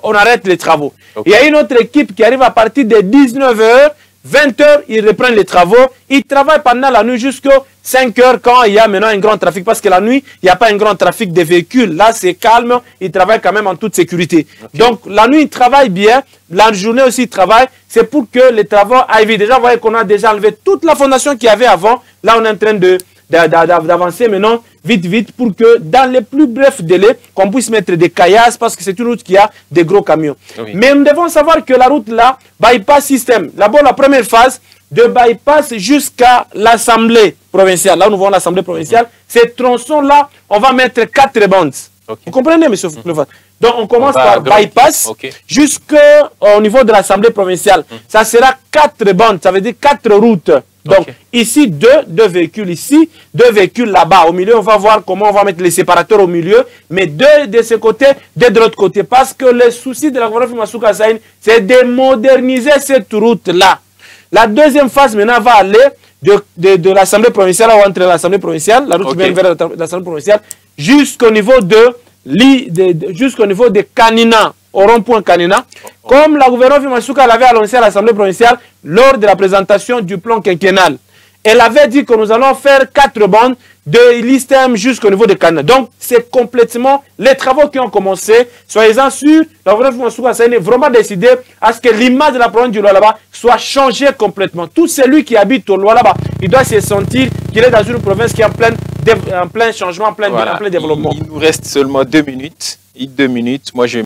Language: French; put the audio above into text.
on arrête les travaux. Okay. Il y a une autre équipe qui arrive à partir de 19 h, 20 h, ils reprennent les travaux. Ils travaillent pendant la nuit jusqu'à 5 h quand il y a maintenant un grand trafic. Parce que la nuit, il n'y a pas un grand trafic de véhicules. Là, c'est calme. Ils travaillent quand même en toute sécurité. Okay. Donc, la nuit, ils travaillent bien. La journée aussi, ils travaillent. C'est pour que les travaux aillent vite. Déjà, vous voyez qu'on a déjà enlevé toute la fondation qu'il y avait avant. Là, on est en train d'avancer maintenant vite pour que dans les plus brefs délais, qu'on puisse mettre des caillasses parce que c'est une route qui a des gros camions. Oui. Mais nous devons savoir que la route là, bypass système. D'abord, la première phase de bypass jusqu'à l'Assemblée provinciale. Là, nous voyons l'Assemblée provinciale. Ces tronçons-là, on va mettre 4 bandes. Okay. Vous comprenez, monsieur Foucleva? Donc, on commence par bypass jusqu'au niveau de l'Assemblée provinciale. Ça sera 4 bandes, ça veut dire 4 routes. Donc, ici, deux véhicules ici, 2 véhicules là-bas. Au milieu, on va voir comment on va mettre les séparateurs au milieu, mais 2 de ce côté, 2 de l'autre côté. Parce que le souci de la gouvernement Masuka Saïn, c'est de moderniser cette route-là. La deuxième phase, maintenant, va aller de l'Assemblée provinciale, on va entrer dans l'Assemblée provinciale, la route qui vient vers l'Assemblée provinciale, jusqu'au niveau de Kanina, au rond-point Kanina, comme la gouvernement Masuka l'avait annoncé à l'Assemblée provinciale lors de la présentation du plan quinquennal. Elle avait dit que nous allons faire 4 bandes de l'ISTEM jusqu'au niveau de Kanina. Donc, c'est complètement les travaux qui ont commencé. Soyez-en sûrs, la gouvernement Masuka est vraiment décidé à ce que l'image de la province du Lualaba soit changée complètement. Tout celui qui habite au Lualaba, il doit se sentir qu'il est dans une province qui est en plein changement, en plein développement. Il nous reste seulement 2 minutes. Moi, je